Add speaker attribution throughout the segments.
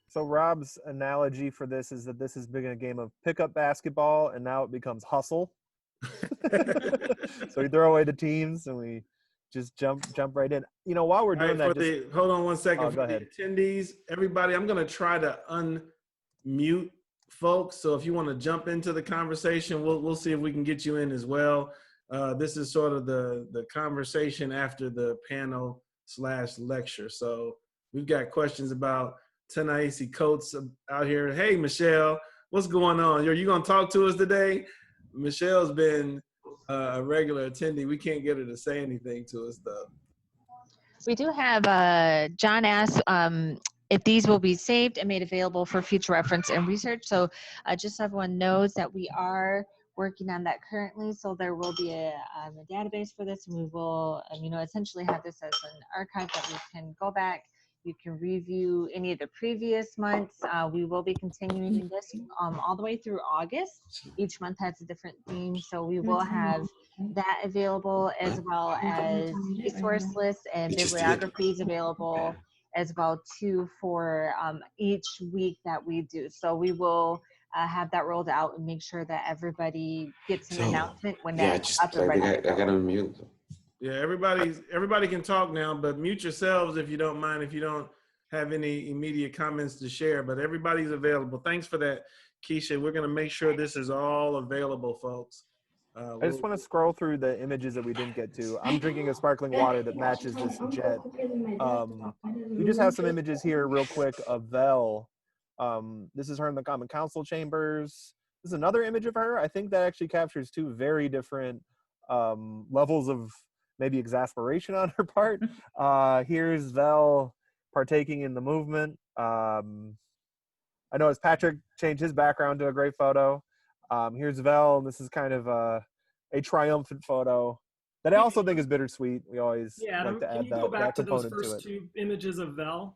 Speaker 1: So Rob's analogy for this is that this has been a game of pickup basketball, and now it becomes hustle. So we throw away the teams and we just jump right in. You know, while we're doing that,
Speaker 2: hold on one second.
Speaker 1: Oh,
Speaker 2: for
Speaker 1: go
Speaker 2: the
Speaker 1: ahead.
Speaker 2: attendees, everybody, I'm going to try to unmute folks. So if you want to jump into the conversation, we'll see if we can get you in as well. This is sort of the conversation after the panel / lecture. So we've got questions about Ta-Nehisi Coates out here. Hey, Michelle, what's going on? Are you going to talk to us today? Michelle's been a regular attendee. We can't get her to say anything to us, though.
Speaker 3: We do have, John asked if these will be saved and made available for future reference and research. So just so everyone knows that we are working on that currently. So there will be a database for this, and we will, essentially have this as an archive that we can go back. You can review any of the previous months. We will be continuing this all the way through August. Each month has a different theme, so we will have that available, as well as resource lists and bibliographies available as well too for each week that we do. So we will have that rolled out and make sure that everybody gets an announcement when that's up and ready.
Speaker 4: I got to unmute.
Speaker 2: Yeah, everybody can talk now, but mute yourselves if you don't mind, if you don't have any immediate comments to share, but everybody's available. Thanks for that, Keisha. We're going to make sure this is all available, folks.
Speaker 1: I just want to scroll through the images that we didn't get to. I'm drinking a sparkling water that matches this jet. We just have some images here real quick of Vel. This is her in the Common Council chambers. This is another image of her. I think that actually captures two very different levels of maybe exasperation on her part. Here's Vel partaking in the movement. I know as Patrick changed his background to a great photo. Here's Vel, and this is kind of a triumphant photo that I also think is bittersweet. We always like to add that component to it.
Speaker 5: Can you go back to those first two images of Vel?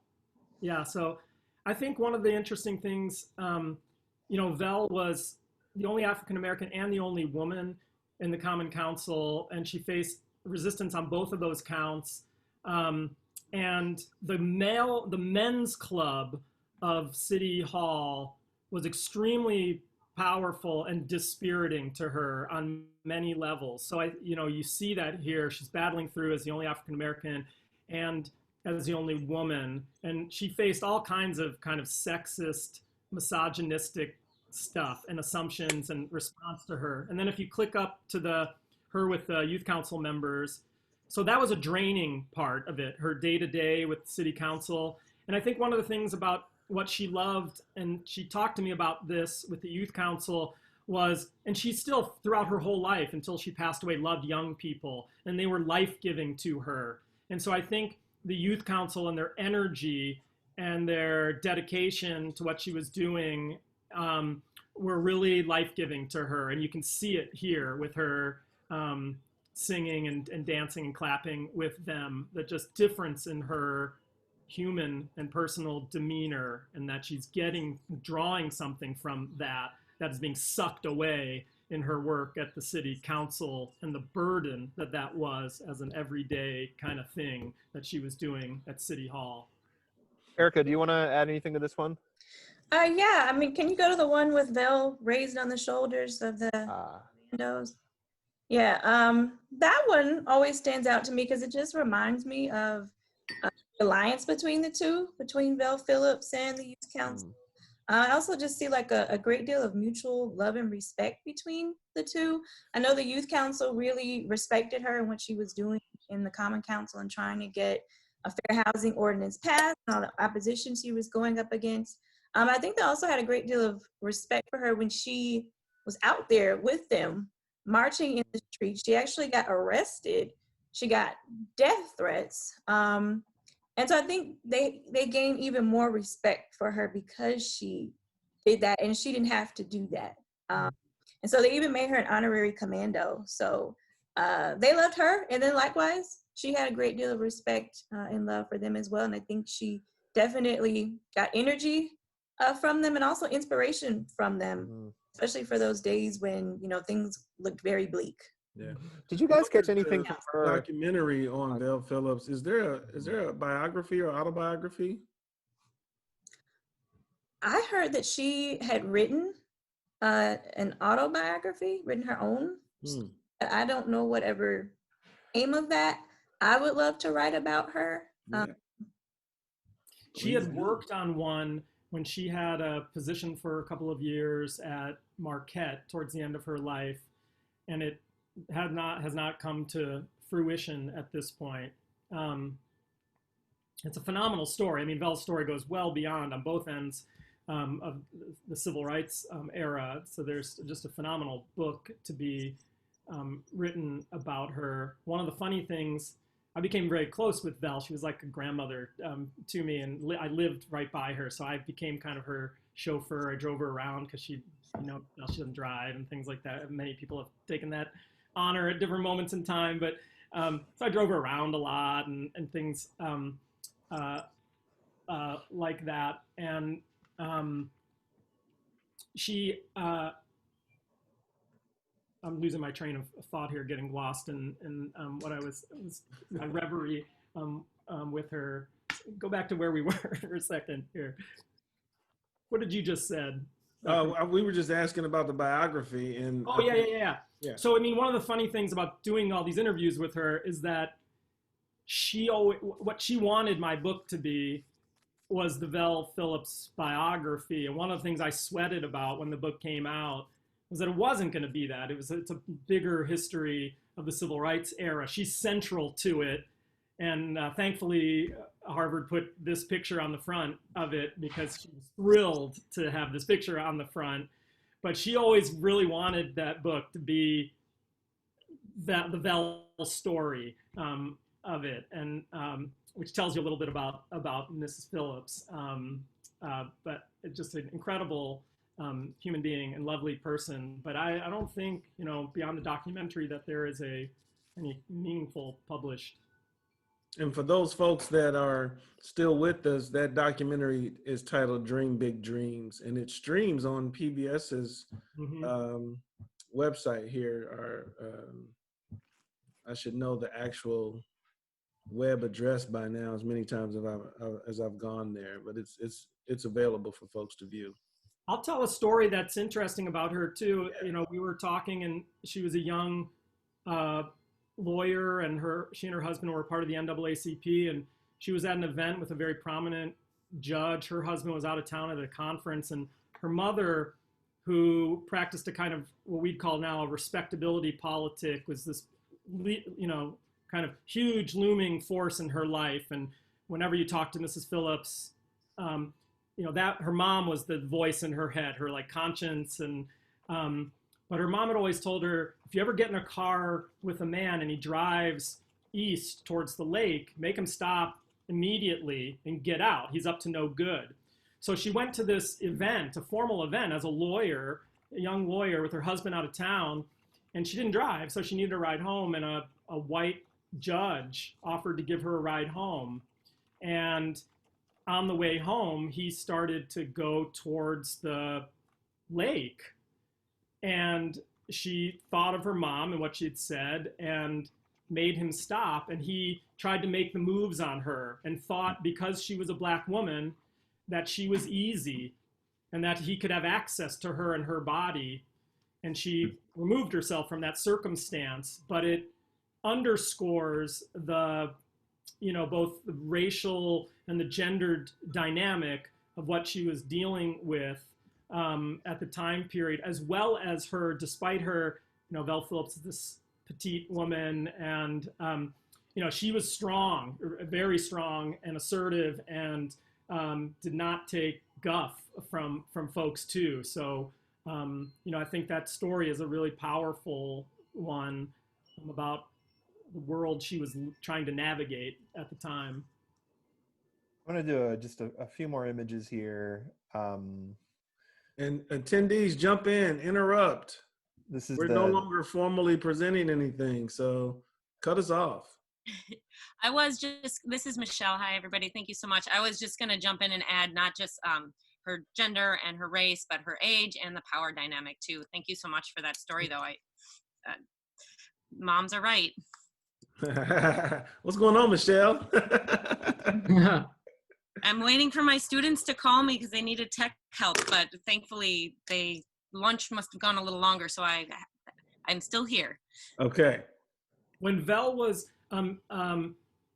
Speaker 5: Yeah, so I think one of the interesting things, Vel was the only African-American and the only woman in the Common Council, and she faced resistance on both of those counts. And the men's club of City Hall was extremely powerful and dispiriting to her on many levels. So you see that here. She's battling through as the only African-American and as the only woman. And she faced all kinds of kind of sexist, misogynistic stuff and assumptions and response to her. And then if you click up to her with the youth council members, so that was a draining part of it, her day-to-day with city council. And I think one of the things about what she loved, and she talked to me about this with the youth council, was, and she still throughout her whole life until she passed away, loved young people, and they were life-giving to her. And so I think the youth council and their energy and their dedication to what she was doing were really life-giving to her. And you can see it here with her singing and dancing and clapping with them, that just difference in her human and personal demeanor, and that she's drawing something from that is being sucked away in her work at the city council, and the burden that was as an everyday kind of thing that she was doing at City Hall.
Speaker 1: Erica, do you want to add anything to this one?
Speaker 6: Yeah, I mean, can you go to the one with Vel raised on the shoulders of the windows? Yeah, that one always stands out to me because it just reminds me of the alliance between the two, between Vel Phillips and the youth council. I also just see like a great deal of mutual love and respect between the two. I know the youth council really respected her and what she was doing in the Common Council and trying to get a fair housing ordinance passed and all the opposition she was going up against. I think they also had a great deal of respect for her when she was out there with them marching in the streets. She actually got arrested. She got death threats. And so I think they gained even more respect for her because she did that, and she didn't have to do that. And so they even made her an honorary commando. So they loved her. And then likewise, she had a great deal of respect and love for them as well. And I think she definitely got energy from them and also inspiration from them, especially for those days when, things looked very bleak.
Speaker 2: Yeah.
Speaker 1: Did you guys catch anything from her
Speaker 2: documentary on Vel Phillips? Is there a biography or autobiography?
Speaker 6: I heard that she had written an autobiography, written her own.
Speaker 2: Hmm.
Speaker 6: I don't know whatever aim of that. I would love to write about her.
Speaker 2: Yeah.
Speaker 5: She had worked on one when she had a position for a couple of years at Marquette towards the end of her life, and it has not come to fruition at this point. It's a phenomenal story. I mean, Vel's story goes well beyond on both ends of the civil rights era. So there's just a phenomenal book to be written about her. One of the funny things, I became very close with Vel. She was like a grandmother to me, and I lived right by her. So I became kind of her chauffeur. I drove her around because she, she doesn't drive and things like that. Many people have taken that honor at different moments in time, but so I drove her around a lot and things like that. And she, I'm losing my train of thought here, getting lost in what I was my reverie with her. Go back to where we were for a second here. What did you just said?
Speaker 2: We were just asking about the biography, and
Speaker 5: oh yeah.
Speaker 2: Yeah.
Speaker 5: So I mean, one of the funny things about doing all these interviews with her is that what she wanted my book to be was the Vel Phillips biography, and one of the things I sweated about when the book came out was that it wasn't going to be that. It's a bigger history of the civil rights era. She's central to it, and thankfully Harvard put this picture on the front of it because she was thrilled to have this picture on the front. But she always really wanted that book to be the Vel story of it, and which tells you a little bit about Mrs. Phillips. But it's just an incredible human being and lovely person. But I don't think, beyond the documentary, that there is any meaningful published.
Speaker 2: And for those folks that are still with us, that documentary is titled Dream Big Dreams, and it streams on PBS's website here. I should know the actual web address by now as many times as I've gone there, but it's available for folks to view.
Speaker 5: I'll tell a story that's interesting about her too. We were talking, and she was a young lawyer, and she and her husband were part of the NAACP, and she was at an event with a very prominent judge. Her husband was out of town at a conference, and her mother, who practiced a kind of what we'd call now a respectability politic, was this kind of huge looming force in her life. And whenever you talk to Mrs. Phillips, that her mom was the voice in her head, her like conscience. And but her mom had always told her, if you ever get in a car with a man and he drives east towards the lake, make him stop immediately and get out. He's up to no good. So she went to this event, a formal event, as a lawyer, a young lawyer with her husband out of town, and she didn't drive, so she needed a ride home, and a white judge offered to give her a ride home. And on the way home, he started to go towards the lake. And she thought of her mom and what she'd said and made him stop. And he tried to make the moves on her and thought, because she was a Black woman, that she was easy and that he could have access to her and her body. And she removed herself from that circumstance. But it underscores the, both the racial and the gendered dynamic of what she was dealing with at the time period, as well as her, despite her, Vel Phillips is this petite woman, and she was strong, very strong and assertive, and did not take guff from folks too. So I think that story is a really powerful one about the world she was trying to navigate at the time.
Speaker 1: I'm going to do just a few more images here.
Speaker 2: And attendees, jump in, interrupt. We're no longer formally presenting anything, so cut us off.
Speaker 4: This is Michelle. Hi, everybody. Thank you so much. I was just going to jump in and add not just her gender and her race, but her age and the power dynamic too. Thank you so much for that story, though. Moms are right.
Speaker 2: What's going on, Michelle?
Speaker 4: I'm waiting for my students to call me because they needed tech help, but thankfully lunch must have gone a little longer, so I'm still here.
Speaker 2: Okay.
Speaker 5: When Vel was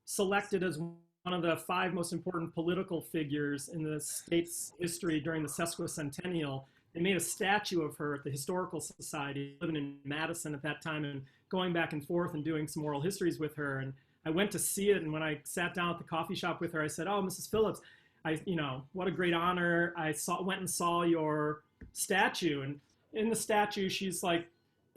Speaker 5: selected as one of the 5 most important political figures in the state's history during the sesquicentennial, they made a statue of her at the Historical Society, living in Madison at that time, and going back and forth and doing some oral histories with her. And I went to see it, and when I sat down at the coffee shop with her, I said, "Oh, Mrs. Phillips, what a great honor. I went and saw your statue." And in the statue, she's like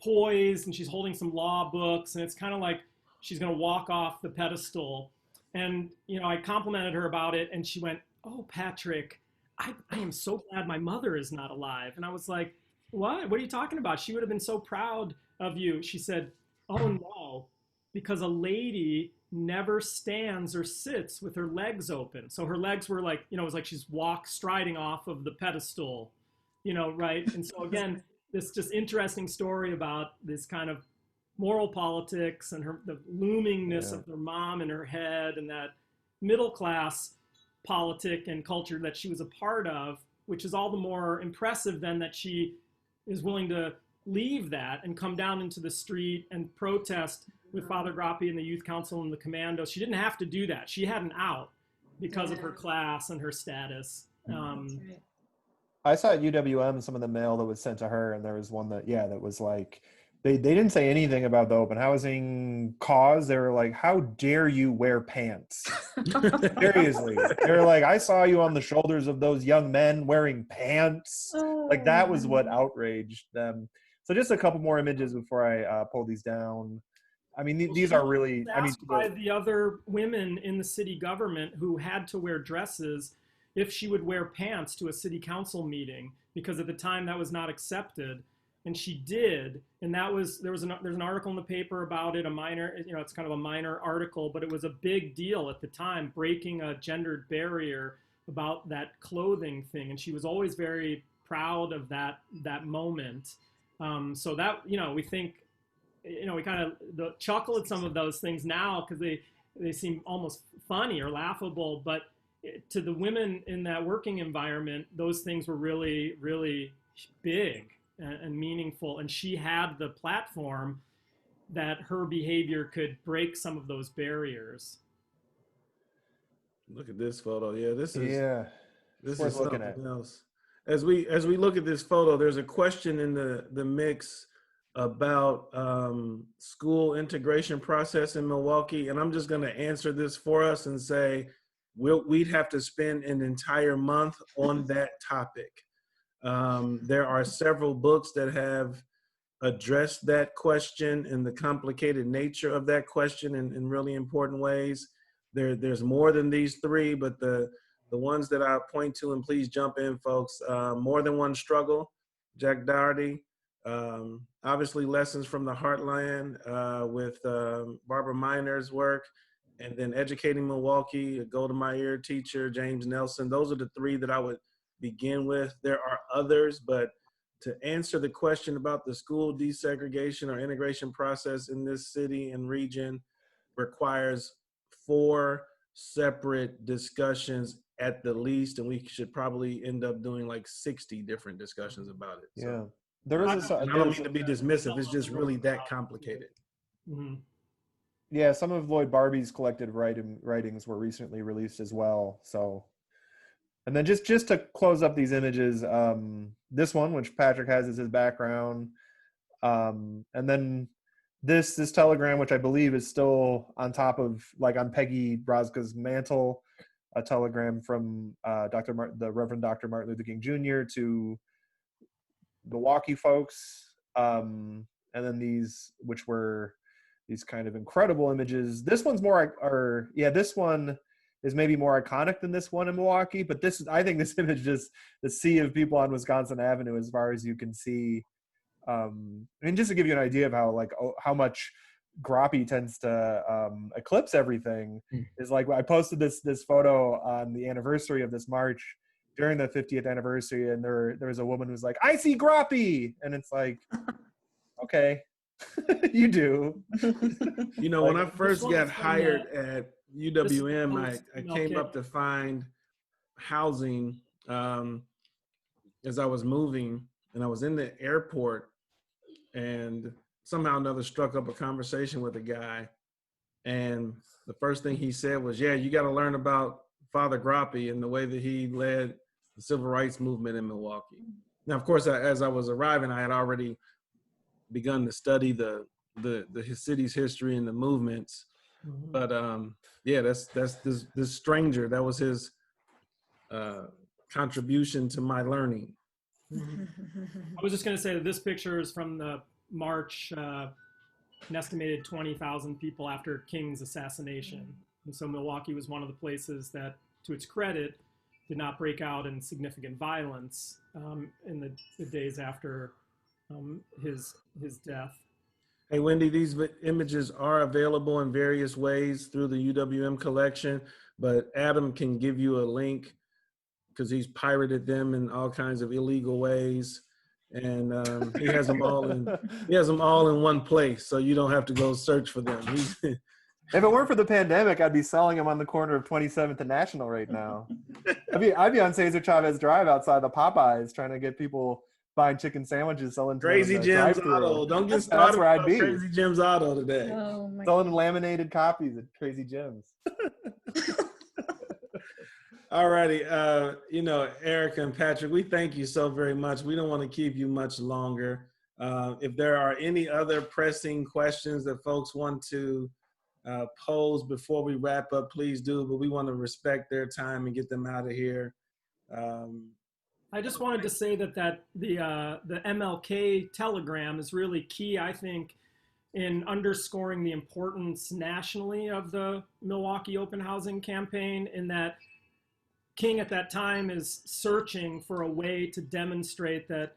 Speaker 5: poised and she's holding some law books, and it's kind of like she's going to walk off the pedestal. And I complimented her about it, and she went, "Oh, Patrick, I am so glad my mother is not alive." And I was like, what are you talking about? She would have been so proud of you. She said, "Oh no, because a lady never stands or sits with her legs open." So her legs were like, it was like she's striding off of the pedestal, right? And so again, this just interesting story about this kind of moral politics and the loomingness of her mom in her head, and that middle class politic and culture that she was a part of, which is all the more impressive then that she is willing to leave that and come down into the street and protest with Father Grappi and the Youth Council and the Commandos. She didn't have to do that. She had an out because of her class and her status.
Speaker 1: I saw at UWM some of the mail that was sent to her, and there was one that was like, they didn't say anything about the open housing cause. They were like, "How dare you wear pants?" Seriously. They were like, "I saw you on the shoulders of those young men wearing pants." Like, that was what outraged them. So just a couple more images before I pull these down. I mean, these are really,
Speaker 5: asked by the other women in the city government who had to wear dresses if she would wear pants to a city council meeting, because at the time that was not accepted. And she did, and there's an article in the paper about it, a minor, it's kind of a minor article, but it was a big deal at the time, breaking a gendered barrier about that clothing thing. And she was always very proud of that moment. So that, we think, we kind of chuckle at some of those things now because they seem almost funny or laughable, but to the women in that working environment, those things were really, really big and meaningful. And she had the platform that her behavior could break some of those barriers.
Speaker 2: Look at this photo. Yeah, this is
Speaker 1: looking
Speaker 2: something
Speaker 1: at.
Speaker 2: else. As we look at this photo, there's a question in the mix about school integration process in Milwaukee, and I'm just going to answer this for us and say we'd have to spend an entire month on that topic. There are several books that have addressed that question and the complicated nature of that question in really important ways. There's more than these 3, but the ones that I point to, and please jump in, folks, More Than One Struggle, Jack Dougherty, obviously Lessons from the Heartland with Barbara Miner's work, and then Educating Milwaukee, a Golda Meir teacher, James Nelson. Those are the 3 that I would begin with. There are others, but to answer the question about the school desegregation or integration process in this city and region requires 4 separate discussions at the least, and we should probably end up doing like 60 different discussions about it.
Speaker 1: Yeah.
Speaker 2: So,
Speaker 1: There is
Speaker 2: I don't mean to be dismissive. It's just really that complicated.
Speaker 5: Mm-hmm.
Speaker 1: Yeah, some of Lloyd Barbie's collected writings were recently released as well. So, and then just to close up these images, this one, which Patrick has as his background, and then this telegram, which I believe is still on top of, like, on Peggy Broska's mantle, a telegram from the Reverend Dr. Martin Luther King Jr. to Milwaukee folks, and then these, which were these kind of incredible images. This one's this one is maybe more iconic than this one in Milwaukee, but I think this image is the sea of people on Wisconsin Avenue as far as you can see. And just to give you an idea of how much Grappi tends to eclipse everything, is like, I posted this photo on the anniversary of this march during the 50th anniversary, and there was a woman who's like, "I see Grappi," and it's like, okay. You do.
Speaker 2: When I first got hired at UWM, I came up to find housing as I was moving, and I was in the airport, and somehow or another struck up a conversation with a guy. And the first thing he said was, yeah, you got to learn about Father Grappi and the way that he led the civil rights movement in Milwaukee. Now, of course, as I was arriving, I had already begun to study the city's history and the movements. But yeah, that's this stranger. That was his contribution to my learning.
Speaker 5: I was just going to say that this picture is from the march, an estimated 20,000 people after King's assassination. And so Milwaukee was one of the places that, to its credit, did not break out in significant violence in the days after his death.
Speaker 2: Hey, Wendy, these images are available in various ways through the UWM collection, but Adam can give you a link because he's pirated them in all kinds of illegal ways. And he has them all in one place, so you don't have to go search for them.
Speaker 1: If it weren't for the pandemic, I'd be selling them on the corner of 27th and National right now. I'd be on Cesar Chavez Drive outside the Popeyes trying to get people buying chicken sandwiches, selling
Speaker 2: Crazy Jim's Auto. Don't get started.
Speaker 1: That's where I'd be.
Speaker 2: Crazy Jim's Auto today.
Speaker 6: Oh my
Speaker 1: Selling laminated copies at Crazy Jim's.
Speaker 2: All righty. Erica and Patrick, we thank you so very much. We don't want to keep you much longer. If there are any other pressing questions that folks want to pose before we wrap up, please do, but we want to respect their time and get them out of here.
Speaker 5: I just wanted to say that the MLK telegram is really key, I think, in underscoring the importance nationally of the Milwaukee Open Housing Campaign, in that King at that time is searching for a way to demonstrate that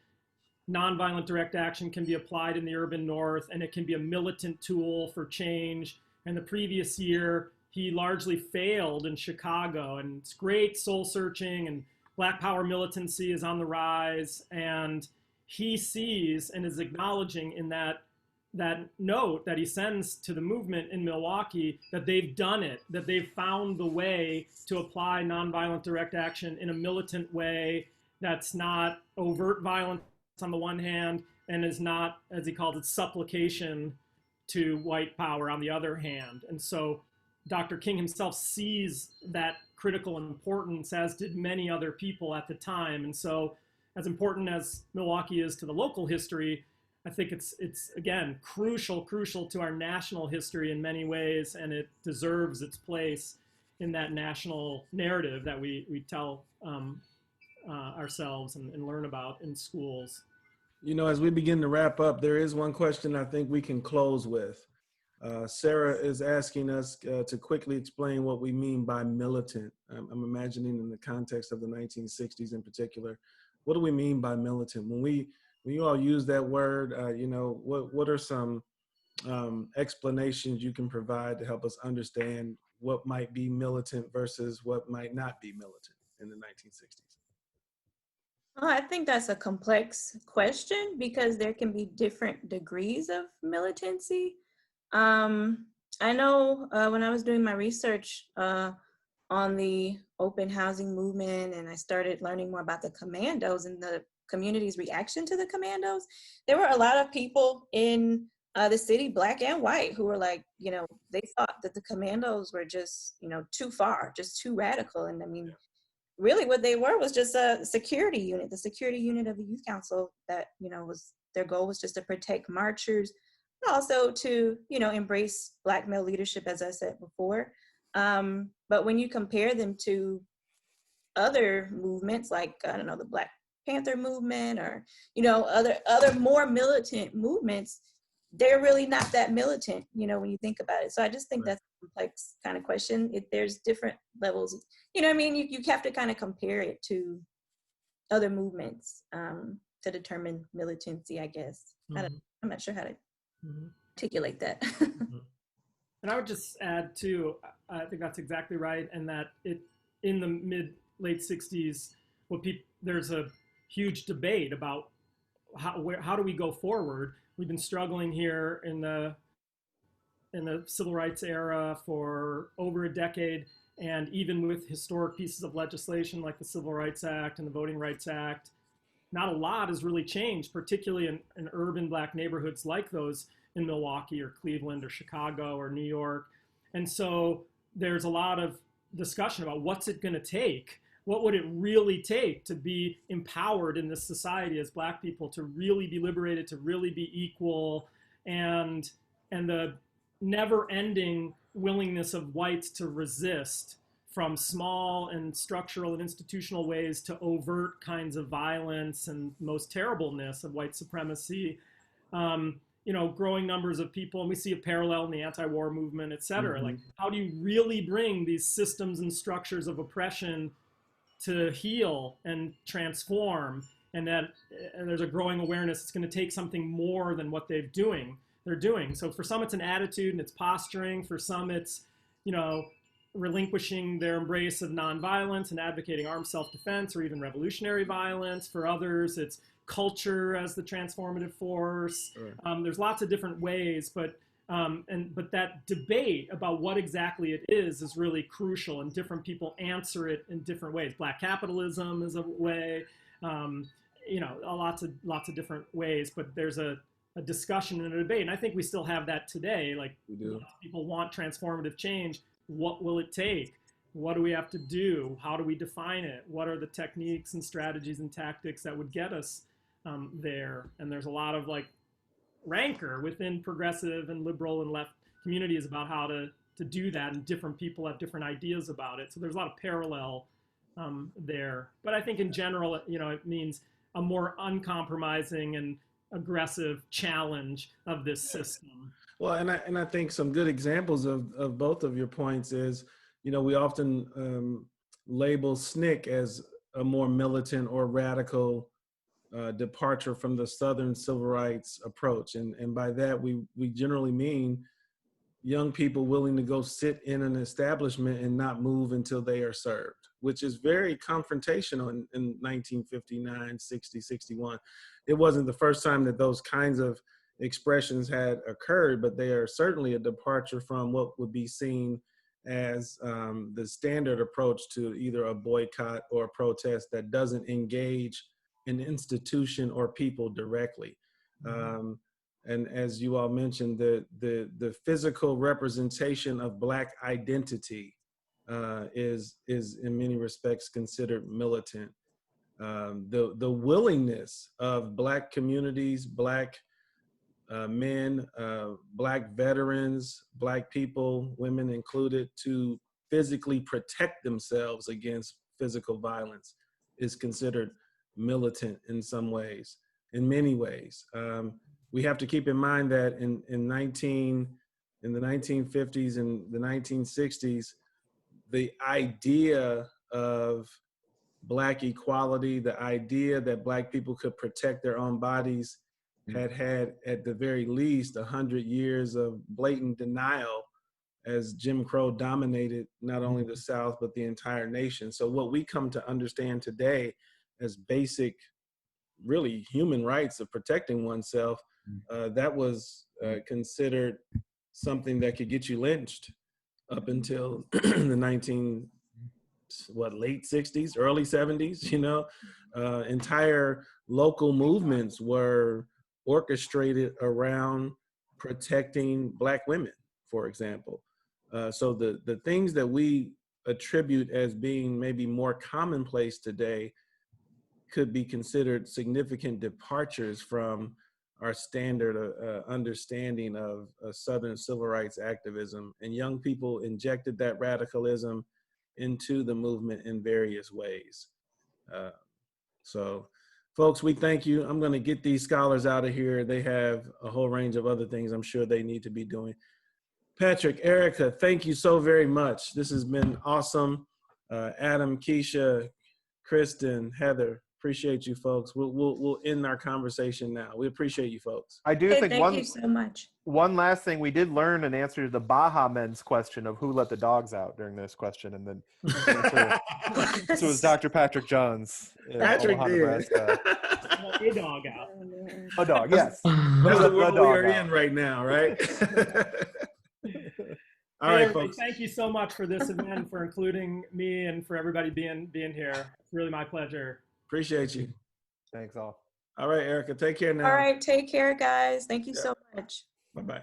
Speaker 5: nonviolent direct action can be applied in the urban north, and it can be a militant tool for change. And the previous year, he largely failed in Chicago, and it's great soul searching, and Black Power militancy is on the rise. And he sees and is acknowledging in that note that he sends to the movement in Milwaukee that they've done it, that they've found the way to apply nonviolent direct action in a militant way that's not overt violence on the one hand, and is not, as he calls it, supplication to white power on the other hand. And so Dr. King himself sees that critical importance, as did many other people at the time. And so, as important as Milwaukee is to the local history, I think it's again crucial to our national history in many ways, and it deserves its place in that national narrative that we tell ourselves and learn about in schools.
Speaker 2: You know, as we begin to wrap up, there is one question I think we can close with. Sarah is asking us to quickly explain what we mean by militant. I'm imagining in the context of the 1960s in particular. What do we mean by militant? When you all use that word, what are some explanations you can provide to help us understand what might be militant versus what might not be militant in the 1960s?
Speaker 6: Well, I think that's a complex question because there can be different degrees of militancy. I know when I was doing my research on the open housing movement, and I started learning more about the commandos and the community's reaction to the commandos, there were a lot of people in the city, black and white, who were like, they thought that the commandos were just, too far, just too radical. And I mean, really what they were was just a security unit, the security unit of the youth council that, their goal was just to protect marchers, but also to, embrace Black male leadership, as I said before. But when you compare them to other movements like, I don't know, the Black Panther movement or, other more militant movements, they're really not that militant, when you think about it. So I just think that's a complex kind of question. There's different levels, you have to kind of compare it to other movements to determine militancy, I guess.
Speaker 5: Mm-hmm.
Speaker 6: I'm not sure how to articulate that.
Speaker 5: Mm-hmm. And I would just add too, I think that's exactly right. And that in the late 60s, there's a huge debate about how do we go forward. We've been struggling here in the civil rights era for over a decade, And even with historic pieces of legislation like the Civil Rights Act and the Voting Rights Act, not a lot has really changed, particularly in urban Black neighborhoods like those in Milwaukee or Cleveland or Chicago or New York. And so there's a lot of discussion about what's it going to take? What would it really take to be empowered in this society as Black people, to really be liberated, to really be equal, and the never-ending willingness of whites to resist, from small and structural and institutional ways to overt kinds of violence and most terribleness of white supremacy. Growing numbers of people, and we see a parallel in the anti-war movement, et cetera. Like, how do you really bring these systems and structures of oppression to heal and transform? And there's a growing awareness it's going to take something more than what they're doing. So for some, it's an attitude and it's posturing. For some, it's, relinquishing their embrace of nonviolence and advocating armed self-defense or even revolutionary violence. For others, it's culture as the transformative force. Sure. There's lots of different ways, but that debate about what exactly it is really crucial, and different people answer it in different ways. Black capitalism is a way, lots of different ways, but there's a discussion and a debate. And I think we still have that today. Like, we do. People want transformative change. What will it take? What do we have to do? How do we define it? What are the techniques and strategies and tactics that would get us there? And there's a lot of rancor within progressive and liberal and left communities about how to do that, and different people have different ideas about it. So there's a lot of parallel there. But I think in general, it means a more uncompromising and aggressive challenge of this system.
Speaker 2: Well, and I think some good examples of both of your points is, we often label SNCC as a more militant or radical departure from the Southern civil rights approach. And by that, we generally mean young people willing to go sit in an establishment and not move until they are served, which is very confrontational in 1959, 60, 61. It wasn't the first time that those kinds of expressions had occurred, but they are certainly a departure from what would be seen as the standard approach to either a boycott or a protest that doesn't engage an institution or people directly. And as you all mentioned, the physical representation of Black identity is in many respects considered militant. The willingness of Black communities, Black men, Black veterans, Black people, women included, to physically protect themselves against physical violence is considered militant in some ways, in many ways. We have to keep in mind that in the 1950s and the 1960s, the idea of Black equality, the idea that Black people could protect their own bodies, had at the very least 100 years of blatant denial, as Jim Crow dominated not only the South, but the entire nation. So what we come to understand today as basic, really human rights of protecting oneself, that was considered something that could get you lynched up until the late 60s, early 70s, entire local movements were orchestrated around protecting Black women, for example. So the things that we attribute as being maybe more commonplace today could be considered significant departures from our standard understanding of Southern civil rights activism. And young people injected that radicalism into the movement in various ways. So folks, we thank you. I'm going to get these scholars out of here. They have a whole range of other things I'm sure they need to be doing. Patrick, Erica, thank you so very much. This has been awesome. Adam, Keisha, Kristen, Heather, appreciate you folks. We'll end our conversation now. We appreciate you folks.
Speaker 1: I do think
Speaker 6: thank you so much.
Speaker 1: One last thing, we did learn an answer to the Baja men's question of who let the dogs out during this question, and then this was Dr. Patrick Jones.
Speaker 2: Patrick
Speaker 1: Omaha,
Speaker 2: did.
Speaker 1: Nebraska.
Speaker 5: A dog out.
Speaker 1: A dog, yes.
Speaker 2: That's the world we are
Speaker 1: out.
Speaker 2: in right now, right? All
Speaker 5: Hey,
Speaker 2: right,
Speaker 5: everybody,
Speaker 2: folks.
Speaker 5: thank you so much for this event, for including me, and for everybody being here. It's really my pleasure.
Speaker 2: Appreciate you.
Speaker 1: Thanks all.
Speaker 2: All right, Erica, take care now.
Speaker 6: All right, take care, guys. Thank you
Speaker 2: Yeah.
Speaker 6: so much.
Speaker 2: Bye-bye.